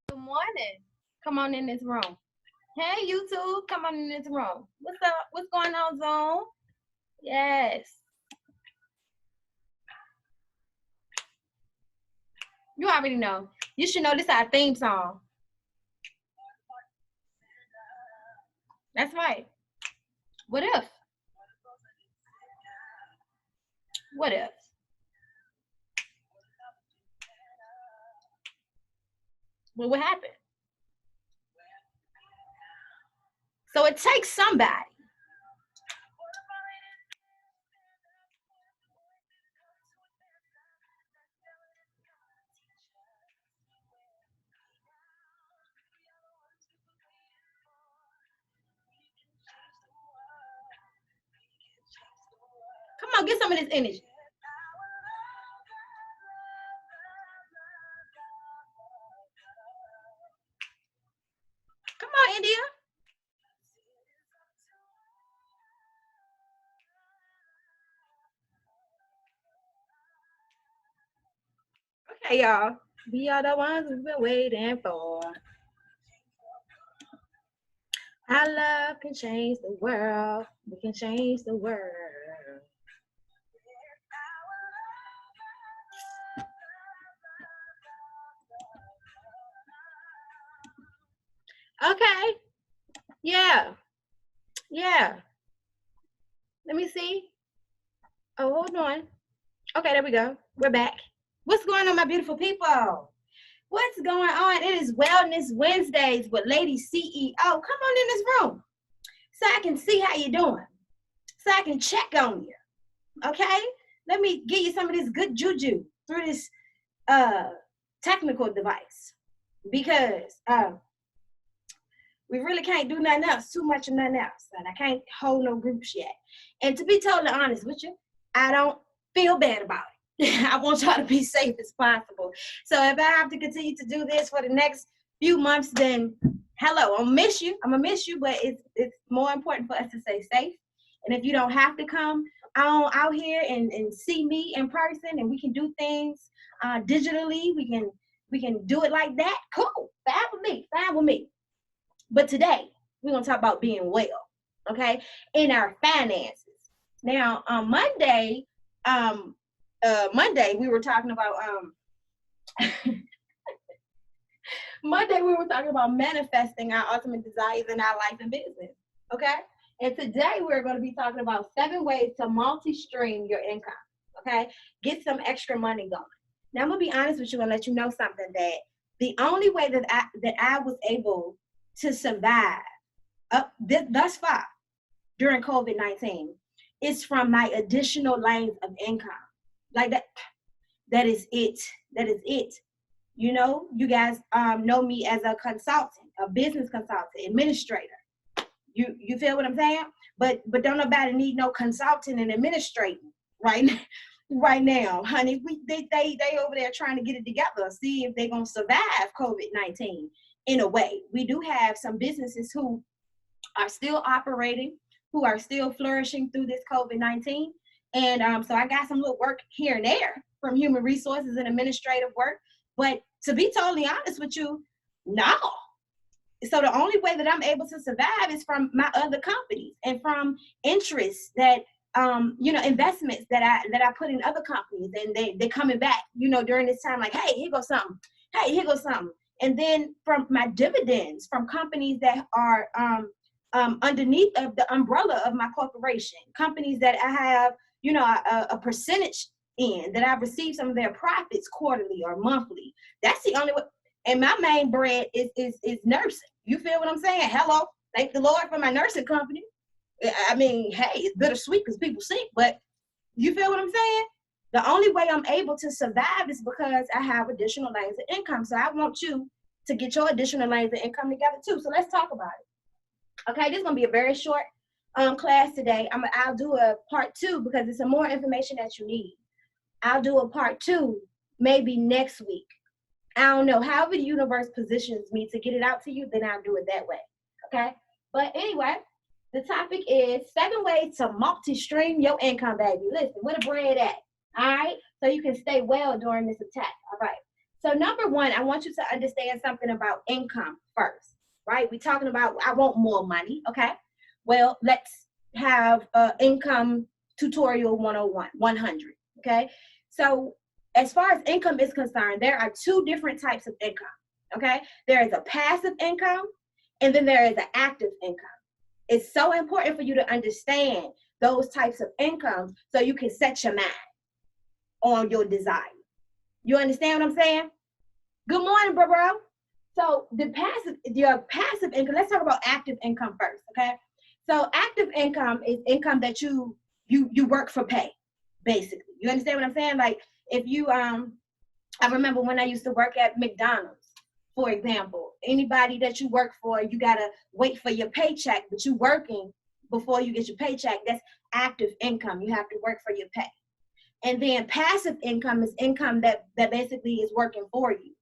Good morning. Come on in this room. Hey, YouTube, come on in this room. What's up? What's going on, Zoom? Yes. You already know. You should know this is our theme song. That's right. What if? What if? What would happen? So it takes somebody. Come on, get some of this energy. Come on, India. Okay, y'all. We are the ones we've been waiting for. Our love can change the world. We can change the world. Okay. Yeah. Yeah. Let me see. Oh, hold on. Okay, there we go. We're back. What's going on, my beautiful people? What's going on? It is Wellness Wednesdays with Lady CEO. Come on in this room so I can see how you're doing, so I can check on you. Okay? Let me give you some of this good juju through this technical device because we really can't do nothing else, too much of nothing else. And I can't hold no groups yet. And to be totally honest with you, I don't feel bad about it. I want y'all to be safe as possible. So if I have to continue to do this for the next few months, then hello, I'll miss you. I'm gonna miss you, but it's more important for us to stay safe. And if you don't have to come out here and see me in person, and we can do things digitally, we can do it like that. Cool, fine with me, fine with me. But today we're gonna talk about being well, okay, in our finances. Now on Monday we were talking about Monday we were talking about manifesting our ultimate desires in our life and business, okay? And today we're going to be talking about 7 ways to multi-stream your income, okay? Get some extra money going. Now I'm gonna be honest with you and let you know something, that the only way that I was able to survive thus far during COVID-19 is from my additional lanes of income. Like that is it. That is it. You know, you guys know me as a consultant, a business consultant, administrator. You feel what I'm saying? But don't nobody need no consulting and administrating right right now, honey. They over there trying to get it together, see if they're gonna survive COVID-19 in a way. We do have some businesses who are still operating, who are still flourishing through this COVID-19. And so I got some little work here and there from human resources and administrative work. But to be totally honest with you, no. So the only way that I'm able to survive is from my other companies and from interests that investments that I put in other companies, and they're coming back, during this time, like, hey, here goes something. Hey, here goes something. And then from my dividends from companies that are underneath of the umbrella of my corporation, companies that I have, a percentage in, that I receive some of their profits quarterly or monthly. That's the only way. And my main bread is nursing. You feel what I'm saying? Hello, thank the Lord for my nursing company. I mean, hey, it's bittersweet because people sick, but you feel what I'm saying? The only way I'm able to survive is because I have additional lanes of income. So I want you to get your additional lanes of income together too. So let's talk about it. Okay, this is gonna be a very short class today. I'll do a part 2 because it's some more information that you need. I'll do a part 2 maybe next week. I don't know. However the universe positions me to get it out to you, then I'll do it that way. Okay? But anyway, the topic is 7 ways to multi-stream your income, baby. Listen, where the bread at? All right? So you can stay well during this attack. All right. So number one, I want you to understand something about income first, right? We're talking about, I want more money, okay? Well, let's have income tutorial 101, 100, okay? So as far as income is concerned, there are two different types of income, okay? There is a passive income, and then there is an active income. It's so important for you to understand those types of incomes so you can set your mind on your desire. You understand what I'm saying? Good morning, bro. So your passive income, let's talk about active income first, okay? So active income is income that you work for pay, basically. You understand what I'm saying? Like if you I remember when I used to work at McDonald's, for example. Anybody that you work for, you gotta wait for your paycheck, but you working before you get your paycheck. That's active income. You have to work for your pay. And then passive income is income that basically is working for you.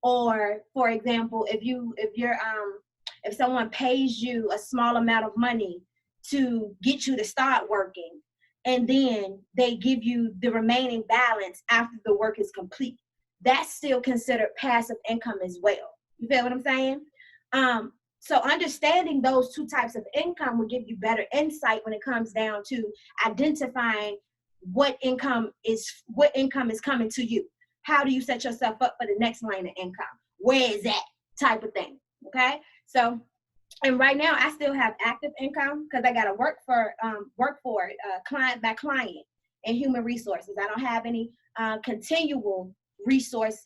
Or for example, if someone pays you a small amount of money to get you to start working, and then they give you the remaining balance after the work is complete, that's still considered passive income as well. You feel what I'm saying? So understanding those two types of income will give you better insight when it comes down to identifying what income is coming to you. How do you set yourself up for the next line of income? Where is that type of thing? Okay. So, and right now I still have active income because I got to work for it, client by client and human resources. I don't have any continual resource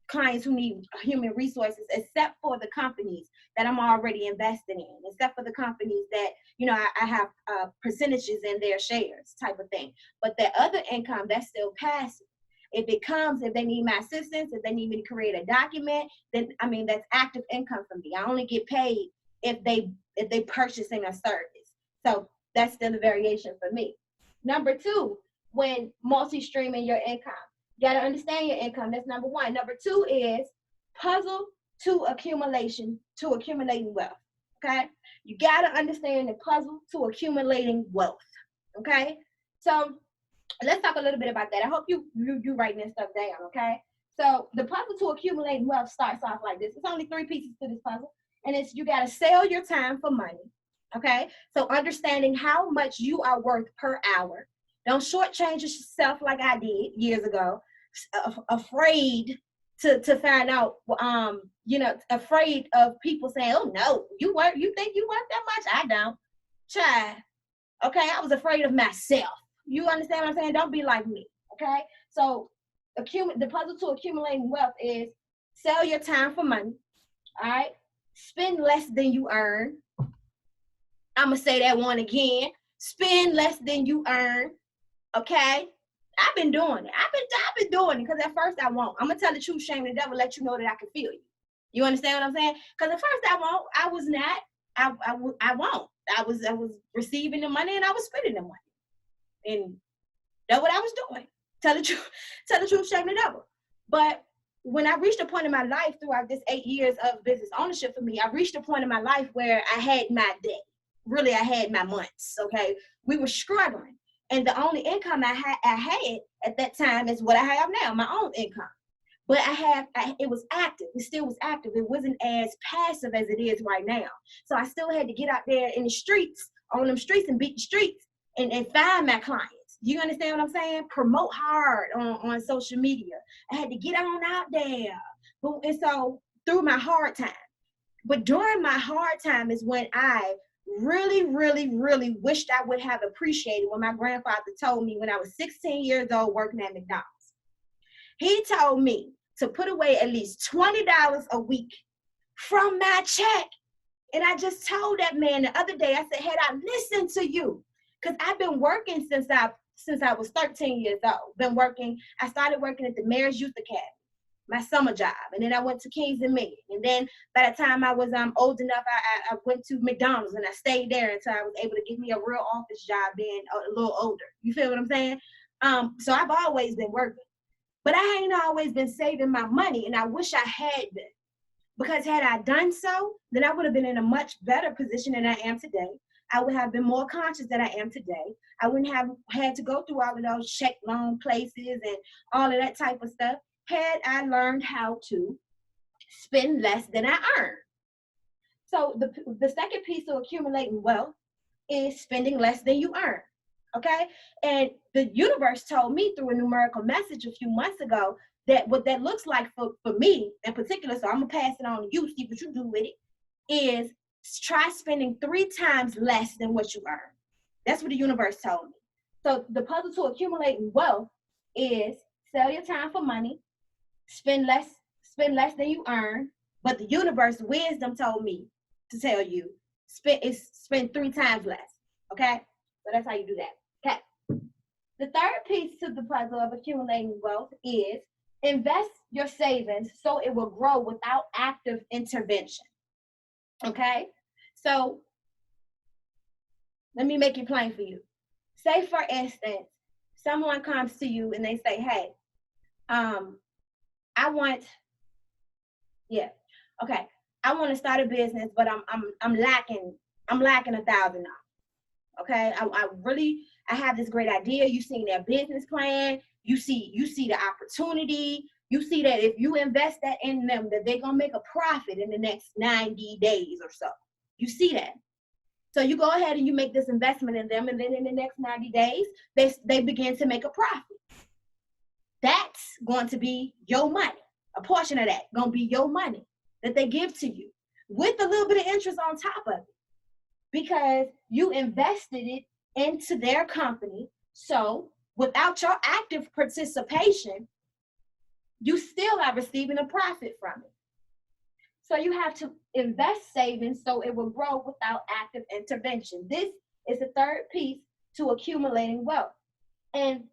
clients who need human resources, except for the companies that I'm already invested in, except for the companies that, I have percentages in their shares type of thing. But that other income, that's still passive. If they need my assistance, if they need me to create a document, then, that's active income for me. I only get paid if they purchasing a service. So that's still a variation for me. Number two, when multi-streaming your income, you got to understand your income. That's number one. Number two is puzzle to accumulating wealth. Okay. You got to understand the puzzle to accumulating wealth. Okay. So let's talk a little bit about that. I hope you writing this stuff down. Okay. So the puzzle to accumulating wealth starts off like this. It's only 3 pieces to this puzzle. And it's, you got to sell your time for money. Okay. So understanding how much you are worth per hour. Don't shortchange yourself like I did years ago. Afraid to find out, afraid of people saying, "Oh no, you think you work that much?" I don't. Child. Okay, I was afraid of myself. You understand what I'm saying? Don't be like me. Okay, so the puzzle to accumulating wealth is sell your time for money. All right, spend less than you earn. I'm gonna say that one again. Spend less than you earn. Okay. I've been doing it. I've been doing it because at first I won't. I'm gonna tell the truth, shame the devil, let you know that I can feel you. You understand what I'm saying? Because at first I won't. I was not. I won't. I was receiving the money and I was spending the money, and that's what I was doing. Tell the truth, shame the devil. But when I reached a point in my life throughout this 8 years of business ownership for me, I reached a point in my life where I had my day. Really, I had my months. Okay, we were struggling. And the only income I had at that time is what I have now, my own income. But it was active. It still was active. It wasn't as passive as it is right now. So I still had to get out there in the streets, on them streets, and beat the streets and find my clients. You understand what I'm saying? Promote hard on social media. I had to get on out there. And so through my hard time. But during my hard time is when I really, really, really wished I would have appreciated when my grandfather told me when I was 16 years old working at McDonald's. He told me to put away at least $20 a week from my check. And I just told that man the other day, I said, had I listened to you, because I've been working since I was 13 years old. I started working at the Mayor's Youth Academy, my summer job. And then I went to Kings and Million. And then by the time I was old enough, I went to McDonald's and I stayed there until I was able to get me a real office job being a little older. You feel what I'm saying? So I've always been working. But I ain't always been saving my money, and I wish I had been. Because had I done so, then I would have been in a much better position than I am today. I would have been more conscious than I am today. I wouldn't have had to go through all of those check loan places and all of that type of stuff. had I learned how to spend less than I earn. So the second piece of accumulating wealth is spending less than you earn. Okay. And the universe told me through a numerical message a few months ago that what that looks like for me in particular, so I'm gonna pass it on to you, see what you do with it, is try spending 3 times less than what you earn. That's what the universe told me. So the puzzle to accumulating wealth is sell your time for money, spend less than you earn, but the universe wisdom told me to tell you spend 3 times less. Okay? So that's how you do that. Okay. The third piece to the puzzle of accumulating wealth is invest your savings so it will grow without active intervention. Okay? So let me make it plain for you. Say, for instance, someone comes to you and they say, hey, I want to start a business, but I'm lacking $1,000. Okay, I have this great idea. You seen their business plan. You see the opportunity. You see that if you invest that in them, that they're gonna make a profit in the next 90 days or so. You see that. So you go ahead and you make this investment in them, and then in the next 90 days, they begin to make a profit. That's going to be your money. A portion of that going to be your money that they give to you with a little bit of interest on top of it, because you invested it into their company. So without your active participation, you still are receiving a profit from it. So you have to invest savings so it will grow without active intervention. This is the third piece to accumulating wealth. And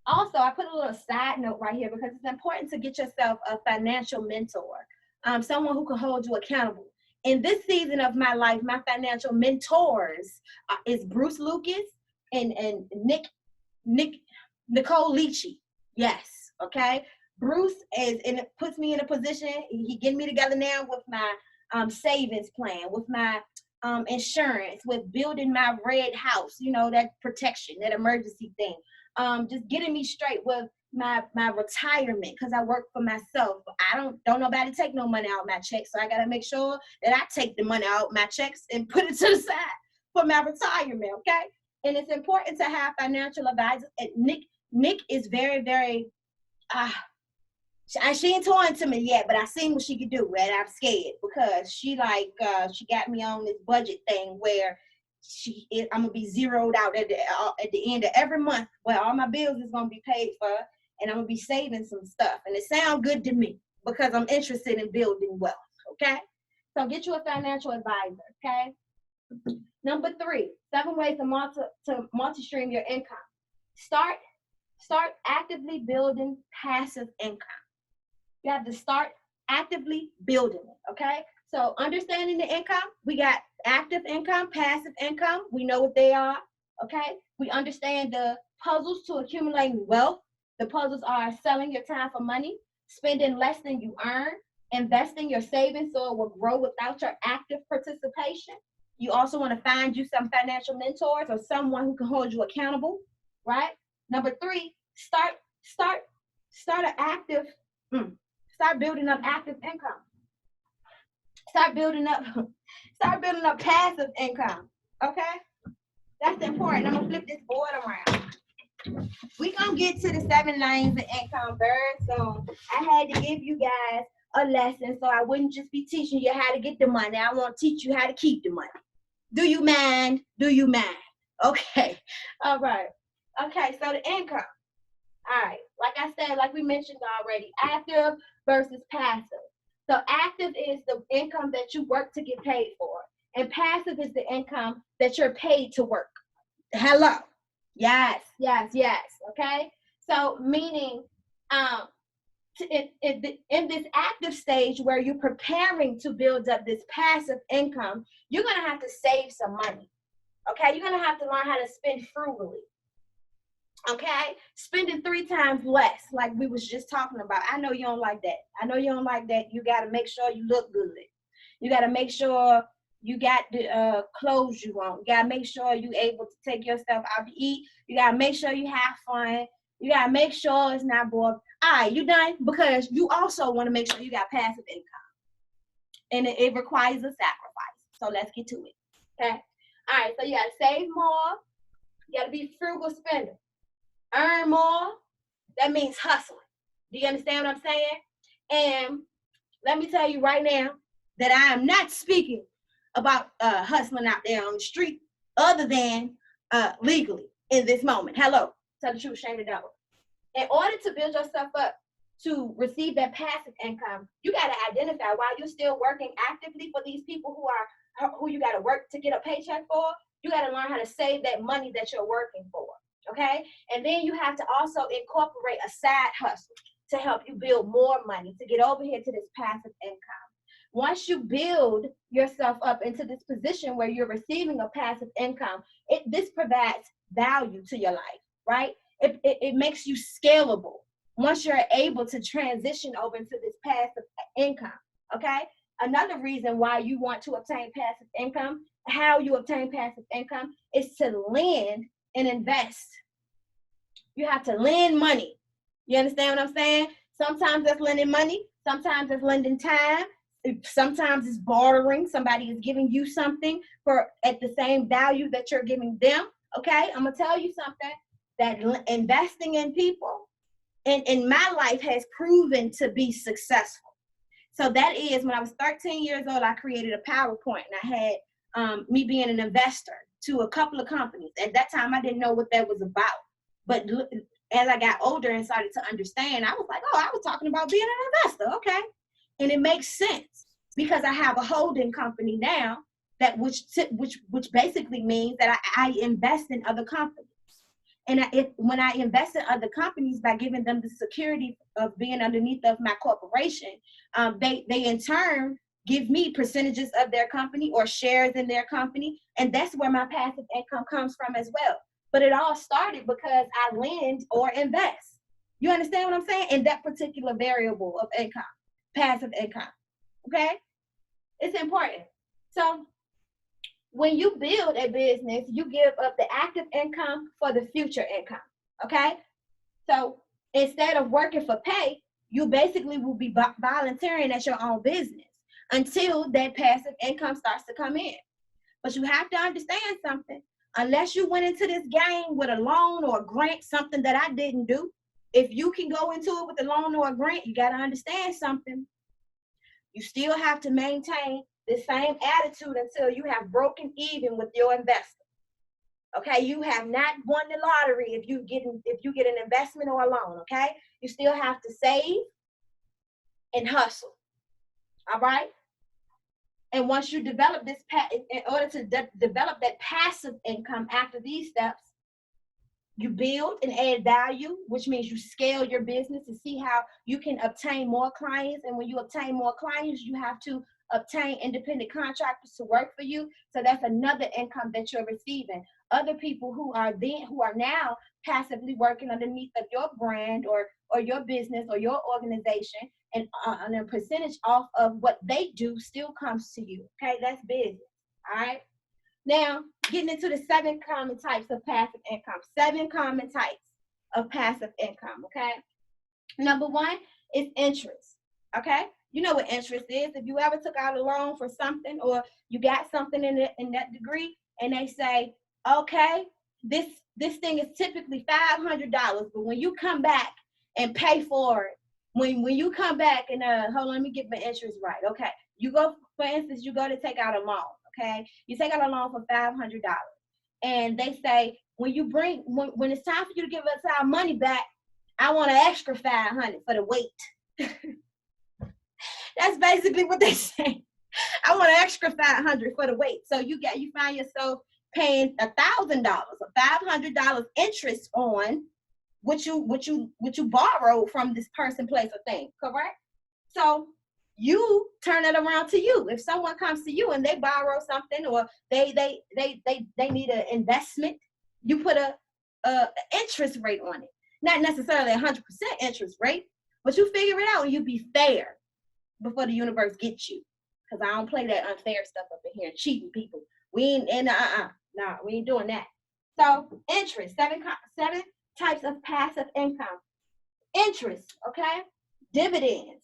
also, I put a little side note right here because it's important to get yourself a financial mentor, someone who can hold you accountable. In this season of my life, my financial mentors is Bruce Lucas and Nicole Leachy. Yes, okay. Bruce puts me in a position. He getting me together now with my savings plan, with my insurance, with building my red house. You know, that protection, that emergency thing. Just getting me straight with my retirement, because I work for myself. I don't nobody take no money out of my checks, so I gotta make sure that I take the money out of my checks and put it to the side for my retirement. Okay, and it's important to have financial advisors. And Nick is very, very she ain't torn to me yet, but I seen what she could do, and I'm scared because she got me on this budget thing where I'm gonna be zeroed out at the end of every month, where all my bills is gonna be paid for, and I'm gonna be saving some stuff, and it sounds good to me because I'm interested in building wealth. Okay, so get you a financial advisor. Okay. Number 3, 7 ways to multi-stream your income. Start actively building passive income. You have to start actively building it, okay? So understanding the income, we got active income, passive income. We know what they are, okay? We understand the puzzles to accumulating wealth. The puzzles are selling your time for money, spending less than you earn, investing your savings so it will grow without your active participation. You also want to find you some financial mentors or someone who can hold you accountable, right? Number 3, start building up active income. Start building up passive income. Okay? That's important. I'm gonna flip this board around. We're gonna get to the 7 lanes of income very soon. I had to give you guys a lesson so I wouldn't just be teaching you how to get the money. I want to teach you how to keep the money. Do you mind? Okay. All right. Okay, so the income. All right, like I said, like we mentioned already, active versus passive. So active is the income that you work to get paid for, and passive is the income that you're paid to work. Hello. Yes. Okay. So meaning, in this active stage where you're preparing to build up this passive income, you're gonna have to save some money. Okay, you're gonna have to learn how to spend frugally. Okay, spending 3 times less, like we was just talking about. I know you don't like that. You got to make sure you look good. You got to make sure you got the clothes you want. You got to make sure you able to take yourself out to eat. You got to make sure you have fun. You got to make sure it's not bored. All right, you done? Because you also want to make sure you got passive income. And it requires a sacrifice. So let's get to it. Okay. All right. So you got to save more. You got to be frugal spender. Earn more. That means hustling. Do you understand what I'm saying? And let me tell you right now that I am not speaking about hustling out there on the street other than legally in this moment. Hello. Tell the truth, shame the devil. In order to build yourself up to receive that passive income, you got to identify while you're still working actively for these people who you got to work to get a paycheck for. You got to learn how to save that money that you're working for. Okay. And then you have to also incorporate a side hustle to help you build more money to get over here to this passive income. Once you build yourself up into this position where you're receiving a passive income, this provides value to your life, right? It makes you scalable once you're able to transition over into this passive income, okay? Another reason why you want to obtain passive income, how you obtain passive income, is to lend and invest. You have to lend money. You understand what I'm saying? Sometimes that's lending money. Sometimes it's lending time. Sometimes it's borrowing. Somebody is giving you something for at the same value that you're giving them, okay? I'm going to tell you something, that investing in people in my life has proven to be successful. So that is, when I was 13 years old, I created a PowerPoint, and I had me being an investor to a couple of companies. At that time, I didn't know what that was about. But as I got older and started to understand, I was like, oh, I was talking about being an investor, okay? And it makes sense because I have a holding company now that which basically means that I invest in other companies. And when I invest in other companies by giving them the security of being underneath of my corporation, they in turn give me percentages of their company or shares in their company. And that's where my passive income comes from as well. But it all started because I lend or invest. You understand what I'm saying? In that particular variable of income, passive income, okay? It's important. So when you build a business, you give up the active income for the future income, okay? So instead of working for pay, you basically will be volunteering at your own business until that passive income starts to come in. But you have to understand something. Unless you went into this game with a loan or a grant, something that I didn't do, if you can go into it with a loan or a grant, you got to understand something. You still have to maintain the same attitude until you have broken even with your investor. Okay, you have not won the lottery if you get an investment or a loan. Okay, you still have to save and hustle. All right. And once you develop this, in order to develop that passive income after these steps, you build and add value, which means you scale your business to see how you can obtain more clients. And when you obtain more clients, you have to obtain independent contractors to work for you. So that's another income that you're receiving. Other people who are now passively working underneath of your brand or your business or your organization, and a percentage off of what they do still comes to you. Okay, that's business. All right. Now, getting into the 7 common types of passive income. 7 common types of passive income. Okay. Number 1 is interest. Okay. You know what interest is. If you ever took out a loan for something, or you got something in that degree, and they say, okay, this thing is typically $500, but when you come back and pay for it, when you come back and hold on, let me get my interest right. Okay, you go, for instance, you go to take out a loan. Okay, you take out a loan for $500, and they say when it's time for you to give us our money back, I want an extra $500 for the wait. That's basically what they say. I want an extra $500 for the wait. So you find yourself paying $1,000 or $500 interest on what you borrowed from this person, place, or thing. Correct? So you turn it around to you. If someone comes to you and they borrow something, or they need an investment, you put a interest rate on it. Not necessarily 100% interest rate, but you figure it out and you be fair before the universe gets you. Because I don't play that unfair stuff up in here and cheating people. We ain't we ain't doing that. So interest, 7 types of passive income. Interest, okay? Dividends.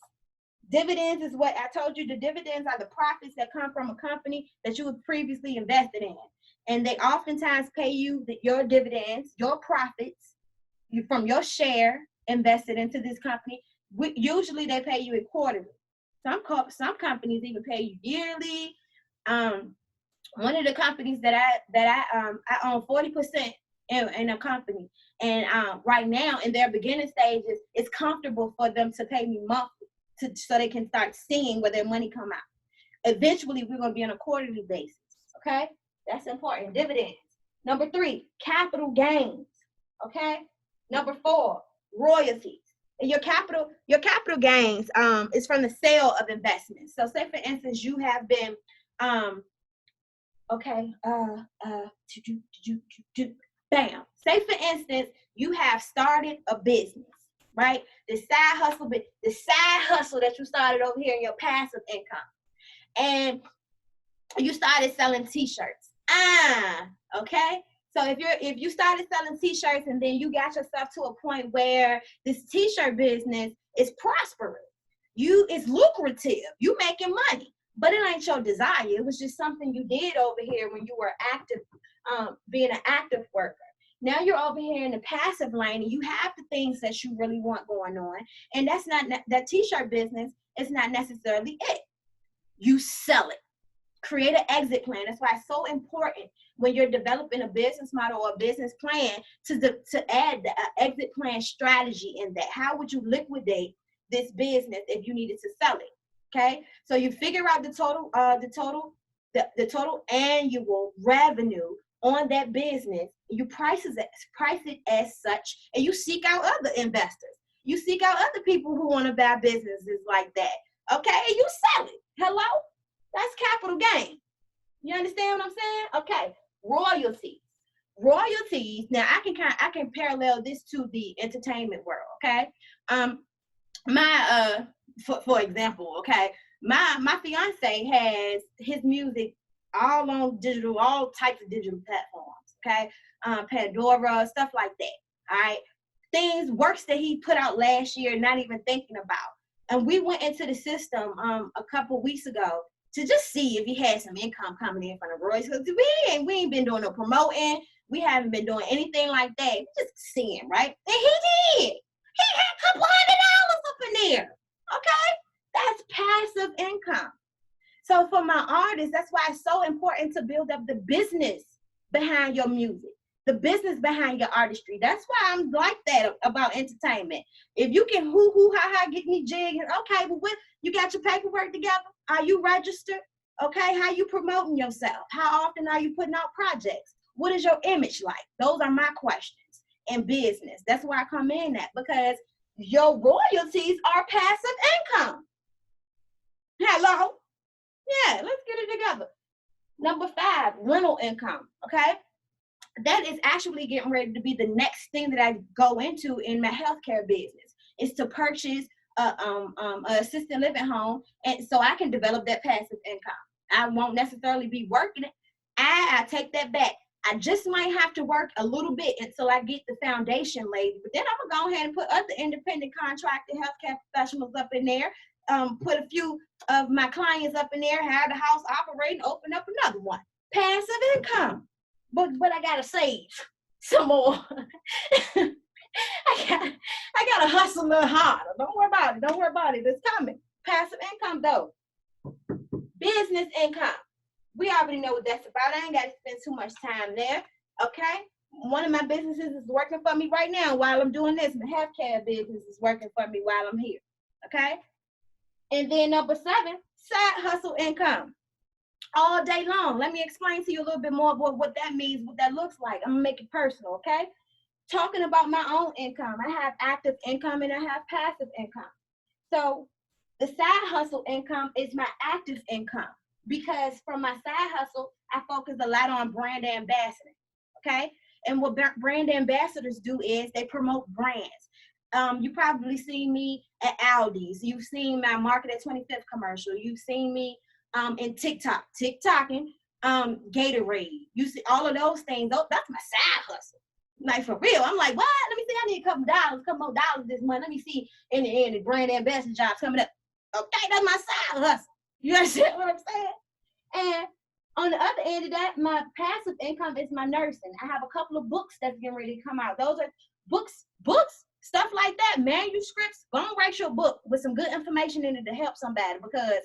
Dividends is what I told you. The dividends are the profits that come from a company that you have previously invested in. And they oftentimes pay you your dividends, your profits from your share invested into this company. Usually they pay you quarterly. Some companies even pay you yearly. One of the companies that I own 40% in a company, and right now in their beginning stages, it's comfortable for them to pay me monthly so they can start seeing where their money come out. Eventually, we're going to be on a quarterly basis. Okay, that's important. Dividends. Number 3, capital gains. Okay. Number 4, royalties. And your capital gains is from the sale of investments. So, say for instance, you have been bam. Say for instance, you have started a business, right? The side hustle that you started over here in your passive income, and you started selling t-shirts. Okay. So if you started selling t-shirts and then you got yourself to a point where this t-shirt business is prosperous, it's lucrative, you making money, but it ain't your desire. It was just something you did over here when you were active, being an active worker. Now you're over here in the passive lane and you have the things that you really want going on. And that's not, that t-shirt business is not necessarily it. You sell it. Create an exit plan. That's why it's so important when you're developing a business model or a business plan to add the exit plan strategy in that. How would you liquidate this business if you needed to sell it? Okay, so you figure out the total annual revenue on that business. You price it as such, and you seek out other investors. You seek out other people who want to buy businesses like that. Okay, and you sell it. Hello, that's capital gain. You understand what I'm saying? Okay, royalties. Now I can parallel this to the entertainment world. Okay, for example, okay, my fiance has his music all on digital, all types of digital platforms. Okay, Pandora, stuff like that. All right, works that he put out last year, not even thinking about. And we went into the system a couple weeks ago to just see if he had some income coming in from the royalties. Because we ain't been doing no promoting. We haven't been doing anything like that. We're just seeing, right? And he did. He had a couple $100 up in there. Okay? That's passive income. So for my artists, that's why it's so important to build up the business behind your music, the business behind your artistry. That's why I'm like that about entertainment. If you can hoo-hoo-ha-ha, get me jigging, okay, well, you got your paperwork together? Are you registered? Okay, how you promoting yourself? How often are you putting out projects? What is your image like? Those are my questions in business. That's why I come in at, because your royalties are passive income. Hello? Yeah, let's get it together. Number 5, rental income, okay? That is actually getting ready to be the next thing that I go into in my healthcare business, is to purchase a assisted living home, and so I can develop that passive income. I won't necessarily be working it. I take that back. I just might have to work a little bit until I get the foundation laid. But then I'm going to go ahead and put other independent contracted healthcare professionals up in there, put a few of my clients up in there, have the house operating, open up another one. Passive income. But I got to save some more. I got to hustle a little harder. Don't worry about it. It's coming. Passive income, though. Business income. We already know what that's about. I ain't got to spend too much time there. Okay? One of my businesses is working for me right now while I'm doing this. My healthcare business is working for me while I'm here. Okay? And then number 7, side hustle income. All day long. Let me explain to you a little bit more about what that means, what that looks like. I'm going to make it personal, okay? Talking about my own income. I have active income and I have passive income. So the side hustle income is my active income, because from my side hustle, I focus a lot on brand ambassadors, okay? And what brand ambassadors do is they promote brands. You probably see me at Aldi's. You've seen my Market at 25th commercial. You've seen me in TikToking, Gatorade. You see all of those things. That's my side hustle. Like for real. I'm like, what? Let me see. I need a couple more dollars this month. Let me see. In the end, the brand ambassador job's coming up. Okay, that's my side hustle. You understand what I'm saying? And on the other end of that, my passive income is my nursing. I have a couple of books that's getting ready to come out. Those are books, stuff like that, manuscripts. Go and write your book with some good information in it to help somebody, because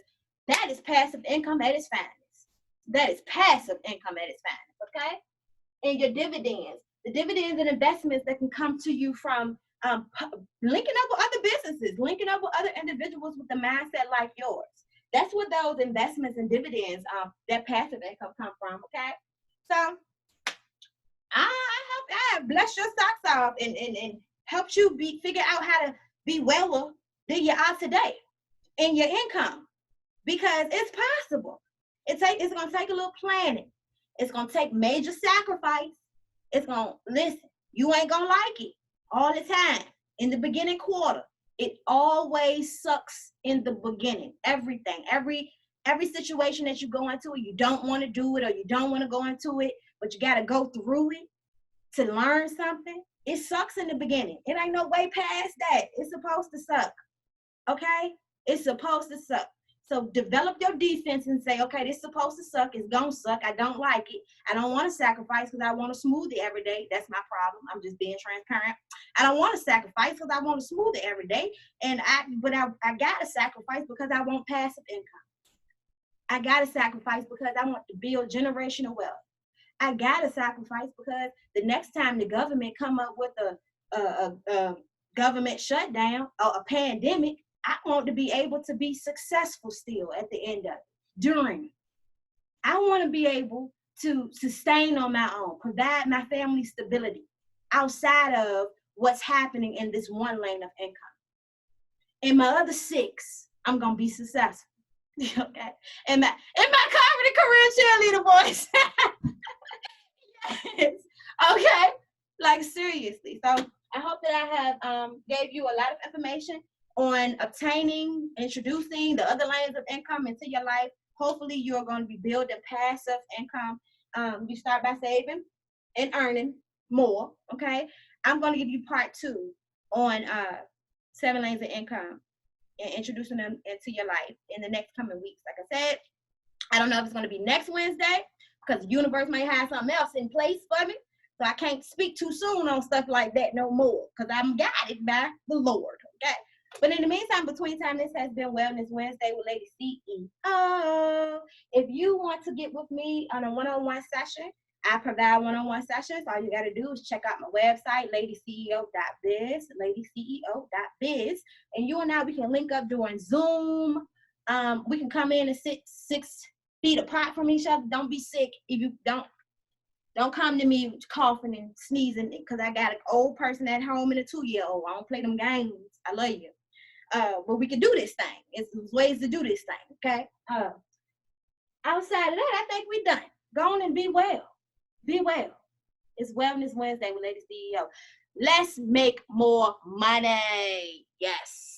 that is passive income at its finest. That is passive income at its finest, okay? And your dividends. The dividends and investments that can come to you from linking up with other businesses, linking up with other individuals with a mindset like yours. That's what those investments and dividends, that passive income come from, okay? So I hope I bless your socks off and helped you figure out how to be weller than you are today in your income, because it's possible. It's going to take a little planning. It's going to take major sacrifice. It's going to, listen, you ain't going to like it all the time in the beginning quarter. It always sucks in the beginning. Everything, every situation that you go into, you don't want to do it or you don't want to go into it, but you got to go through it to learn something. It sucks in the beginning. It ain't no way past that. It's supposed to suck, okay? It's supposed to suck. So develop your defense and say, okay, this is supposed to suck. It's going to suck. I don't like it. I don't want to sacrifice because I want to smooth it every day. That's my problem. I'm just being transparent. I don't want to sacrifice because I want to smooth it every day. But I got to sacrifice because I want passive income. I got to sacrifice because I want to build generational wealth. I got to sacrifice because the next time the government come up with a government shutdown or a pandemic, I want to be able to be successful still at the end of it, during. I want to be able to sustain on my own, provide my family stability outside of what's happening in this one lane of income. In my other 6, I'm going to be successful. Okay? In my comedy career, cheerleader voice. Yes. Okay? Like seriously. So I hope that I have gave you a lot of information on obtaining, introducing the other lanes of income into your life. Hopefully you're going to be building passive income. You start by saving and earning more, okay? I'm going to give you part 2 on 7 lanes of income and introducing them into your life in the next coming weeks. Like I said, I don't know if it's going to be next Wednesday because the universe might have something else in place for me. So I can't speak too soon on stuff like that no more because I'm guided by the Lord, okay? But in the meantime, between time, this has been Wellness Wednesday with Lady CEO. If you want to get with me on a one-on-one session, I provide one-on-one sessions. All you got to do is check out my website, ladyceo.biz, ladyceo.biz. And you and I, we can link up during Zoom. We can come in and sit 6 feet apart from each other. Don't be sick. If you don't come to me coughing and sneezing because I got an old person at home and a 2-year-old. I don't play them games. I love you. But we can do this thing. It's ways to do this thing, okay? Outside of that, I think we're done. Go on and be well. Be well. It's Wellness Wednesday with Lady CEO. Let's make more money. Yes.